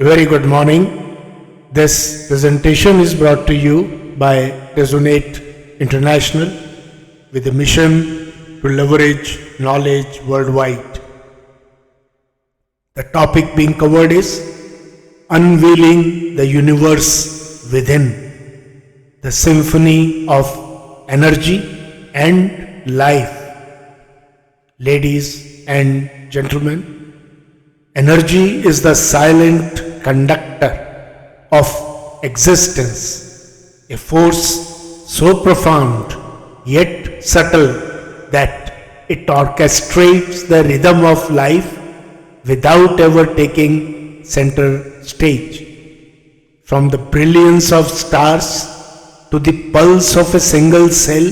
very good morning. This presentation is brought to you by Resonate International with a mission to leverage knowledge worldwide. The topic being covered is Unveiling the Universe Within, the Symphony of Energy and Life. Ladies and gentlemen, energy is the silent conductor of existence, a force so profound yet subtle that it orchestrates the rhythm of life without ever taking center stage. From the brilliance of stars to the pulse of a single cell,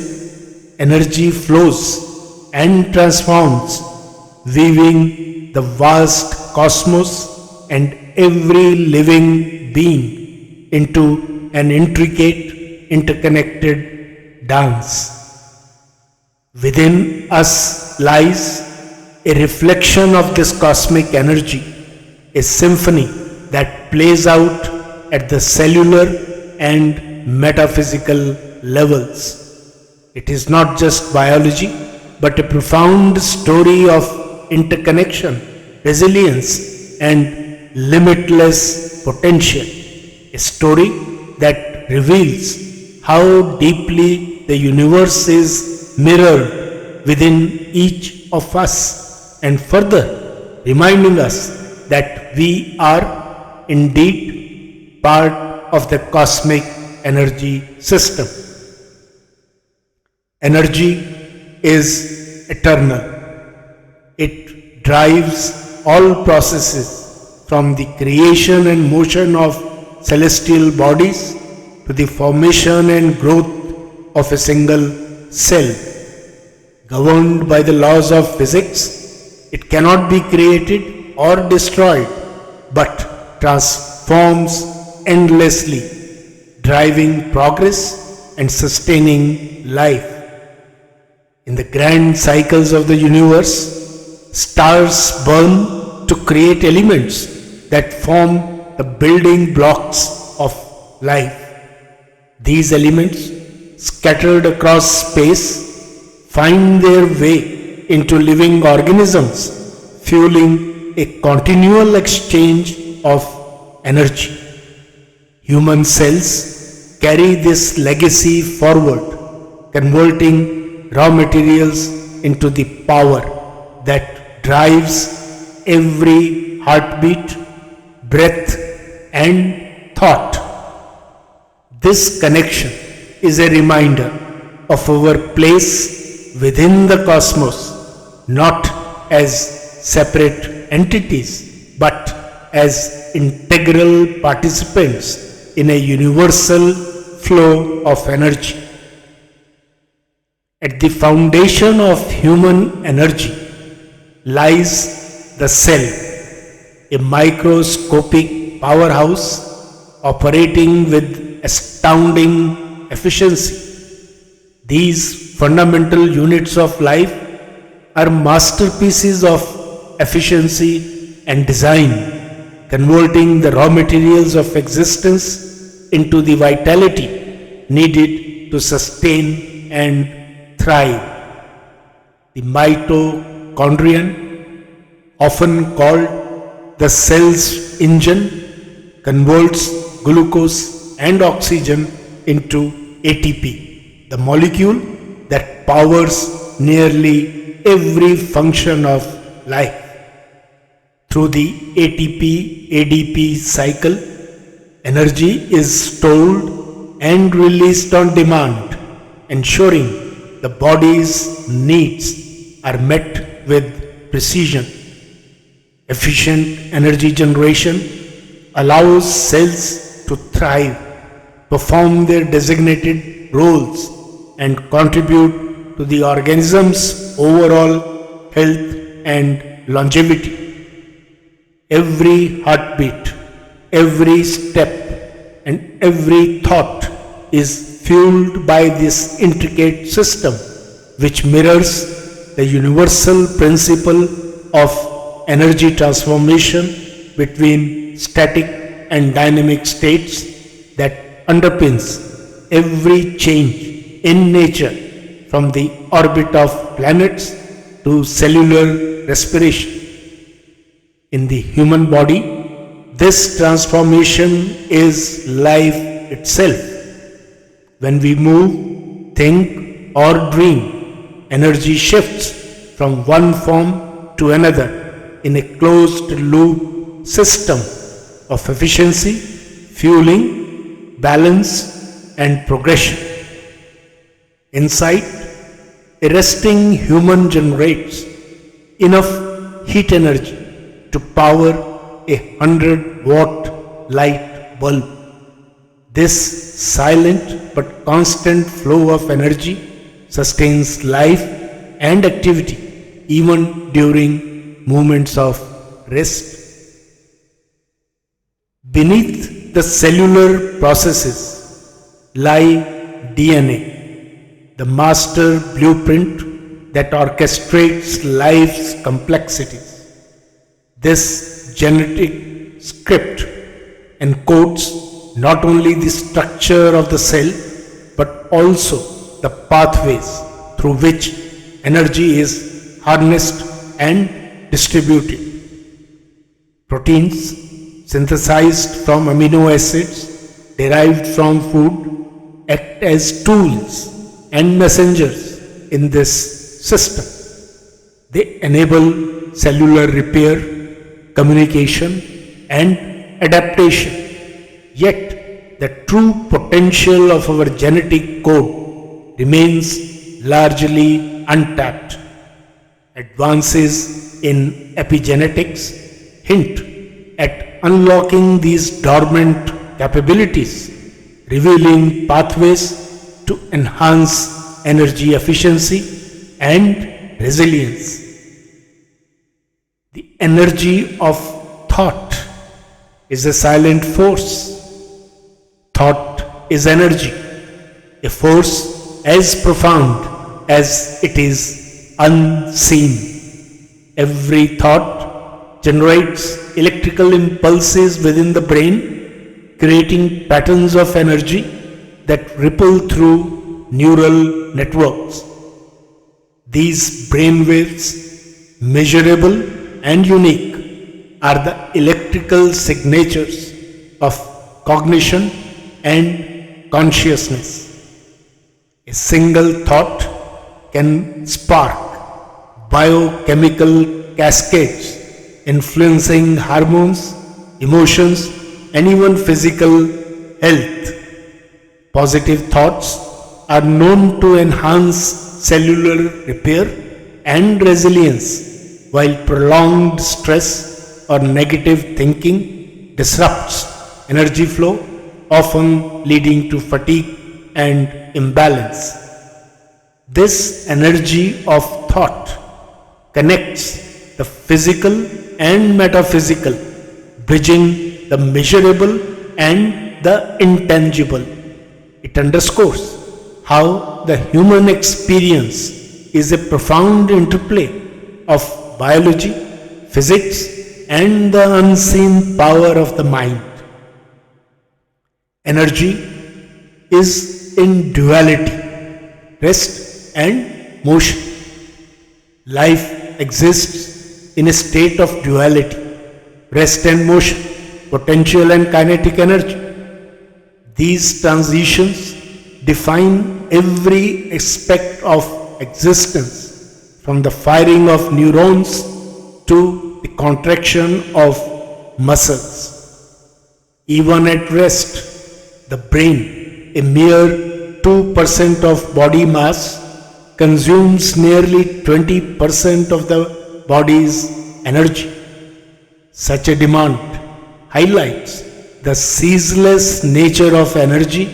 energy flows and transforms, weaving the vast cosmos and every living being into an intricate, interconnected dance. Within us lies a reflection of this cosmic energy, a symphony that plays out at the cellular and metaphysical levels. It is not just biology, but a profound story of interconnection, resilience, and limitless potential. A story that reveals how deeply the universe is mirrored within each of us, and further reminding us that we are indeed part of the cosmic energy system. Energy is eternal. It drives all processes from the creation and motion of celestial bodies to the formation and growth of a single cell. Governed by the laws of physics, it cannot be created or destroyed, but transforms endlessly, driving progress and sustaining life. In the grand cycles of the universe, stars burn to create elements that form the building blocks of life. These elements, scattered across space, find their way into living organisms, fueling a continual exchange of energy. Human cells carry this legacy forward, converting raw materials into the power that drives every heartbeat, breath, and thought. This connection is a reminder of our place within the cosmos, not as separate entities, but as integral participants in a universal flow of energy. At the foundation of human energy lies the cell, a microscopic powerhouse operating with astounding efficiency. These fundamental units of life are masterpieces of efficiency and design, converting the raw materials of existence into the vitality needed to sustain and thrive. The mitochondrion, often called the cell's engine, converts glucose and oxygen into ATP, the molecule that powers nearly every function of life. Through the ATP-ADP cycle, energy is stored and released on demand, ensuring the body's needs are met with precision. Efficient energy generation allows cells to thrive, perform their designated roles, and contribute to the organism's overall health and longevity. Every heartbeat, every step, and every thought is fueled by this intricate system, which mirrors the universal principle of energy transformation between static and dynamic states that underpins every change in nature, from the orbit of planets to cellular respiration. In the human body, this transformation is life itself. When we move, think, or dream, energy shifts from one form to another in a closed loop system of efficiency, fueling, balance, and progression. Inside, a resting human generates enough heat energy to power a 100-watt light bulb. This silent but constant flow of energy sustains life and activity even during moments of rest. Beneath the cellular processes lie DNA, the master blueprint that orchestrates life's complexities. This genetic script encodes not only the structure of the cell but also the pathways through which energy is harnessed and distributed. Proteins synthesized from amino acids derived from food act as tools and messengers in this system. They enable cellular repair, communication, and adaptation. Yet, the true potential of our genetic code remains largely untapped. Advances in epigenetics hint at unlocking these dormant capabilities, revealing pathways to enhance energy efficiency and resilience. The energy of thought is a silent force. Thought is energy, a force as profound as it is unseen. Every thought generates electrical impulses within the brain, creating patterns of energy that ripple through neural networks. These brainwaves, measurable and unique, are the electrical signatures of cognition and consciousness. A single thought can spark biochemical cascades influencing hormones, emotions, and even physical health. Positive thoughts are known to enhance cellular repair and resilience, while prolonged stress or negative thinking disrupts energy flow, often leading to fatigue and imbalance. This energy of thought connects the physical and metaphysical, bridging the measurable and the intangible. It underscores how the human experience is a profound interplay of biology, physics, and the unseen power of the mind. Energy is in duality, rest and motion. Life exists in a state of duality, rest and motion, potential and kinetic energy. These transitions define every aspect of existence, from the firing of neurons to the contraction of muscles. Even at rest, the brain, a mere 2% of body mass, consumes nearly 20% of the body's energy. Such a demand highlights the ceaseless nature of energy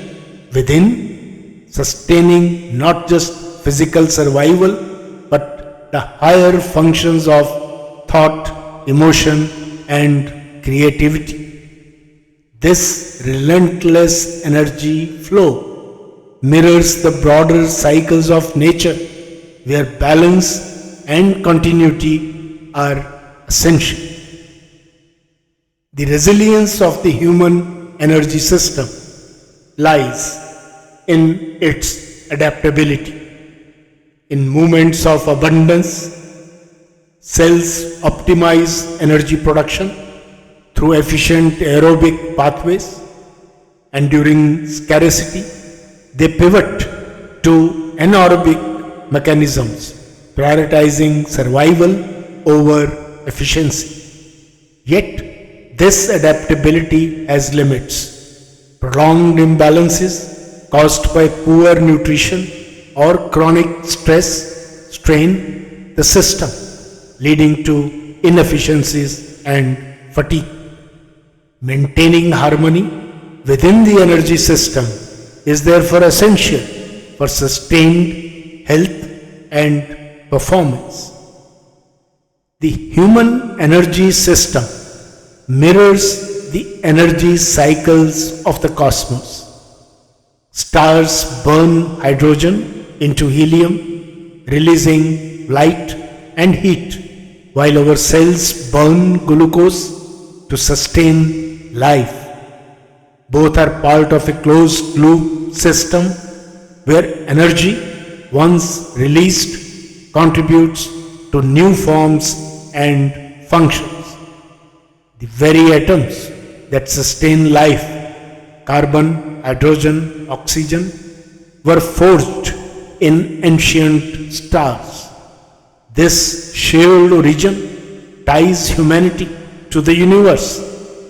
within, sustaining not just physical survival but the higher functions of thought, emotion, and creativity. This relentless energy flow mirrors the broader cycles of nature, where balance and continuity are essential. The resilience of the human energy system lies in its adaptability. In moments of abundance, cells optimize energy production through efficient aerobic pathways, and during scarcity, they pivot to anaerobic mechanisms, prioritizing survival over efficiency. Yet, this adaptability has limits. Prolonged imbalances caused by poor nutrition or chronic stress strain the system, leading to inefficiencies and fatigue. Maintaining harmony within the energy system is therefore essential for sustained health and performance. The human energy system mirrors the energy cycles of the cosmos. Stars burn hydrogen into helium, releasing light and heat, while our cells burn glucose to sustain life. Both are part of a closed loop system where energy, once released, contributes to new forms and functions. The very atoms that sustain life, carbon, hydrogen, oxygen, were forged in ancient stars. This shared origin ties humanity to the universe,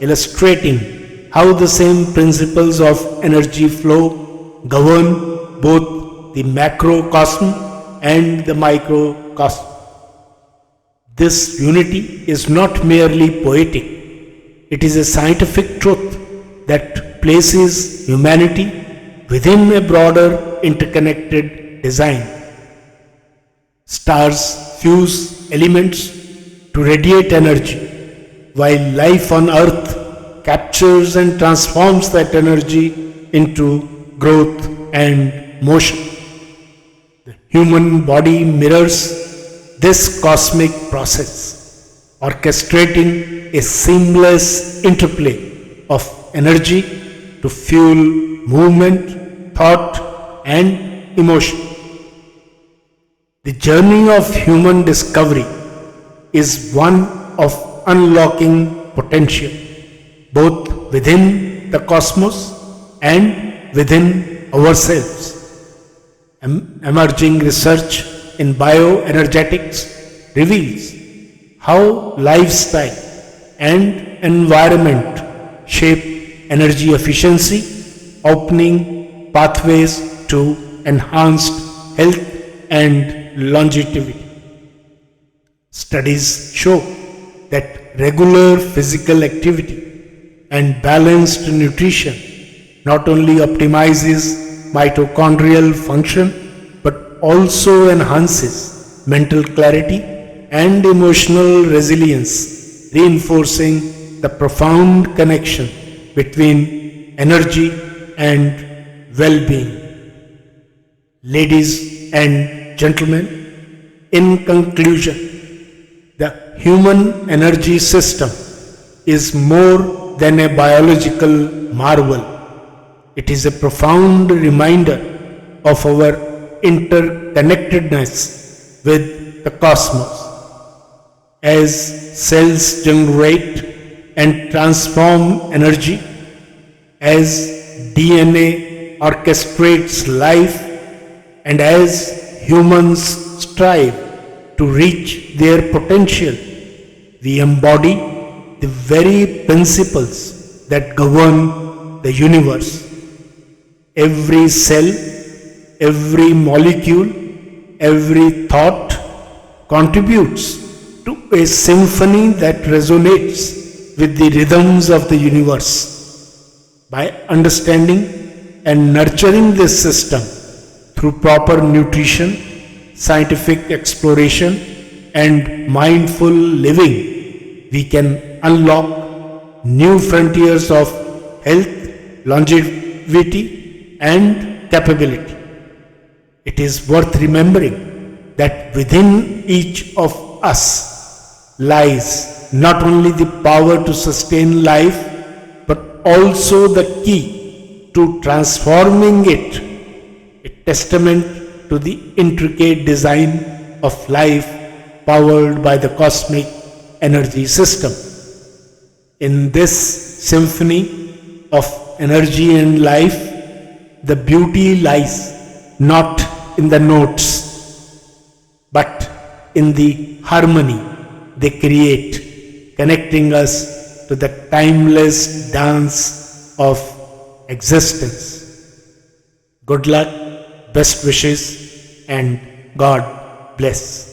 illustrating how the same principles of energy flow govern both the macrocosm and the microcosm. This unity is not merely poetic, it is a scientific truth that places humanity within a broader interconnected design. Stars fuse elements to radiate energy, while life on Earth captures and transforms that energy into growth and motion. The human body mirrors this cosmic process, orchestrating a seamless interplay of energy to fuel movement, thought, and emotion. The journey of human discovery is one of unlocking potential, both within the cosmos and within ourselves. Emerging research in bioenergetics reveals how lifestyle and environment shape energy efficiency, opening pathways to enhanced health and longevity. Studies show that regular physical activity and balanced nutrition not only optimizes mitochondrial function but also enhances mental clarity and emotional resilience, reinforcing the profound connection between energy and well-being. Ladies and gentlemen, in conclusion, the human energy system is more than a biological marvel. It is a profound reminder of our interconnectedness with the cosmos. As cells generate and transform energy, as DNA orchestrates life, and as humans strive to reach their potential, we embody the very principles that govern the universe. Every cell, every molecule, every thought contributes to a symphony that resonates with the rhythms of the universe. By understanding and nurturing this system through proper nutrition, scientific exploration, and mindful living, we can unlock new frontiers of health, longevity, and capability. It is worth remembering that within each of us lies not only the power to sustain life, but also the key to transforming it, a testament to the intricate design of life powered by the cosmic energy system. In this symphony of energy and life, the beauty lies not in the notes, but in the harmony they create, connecting us to the timeless dance of existence. Good luck, best wishes, and God bless.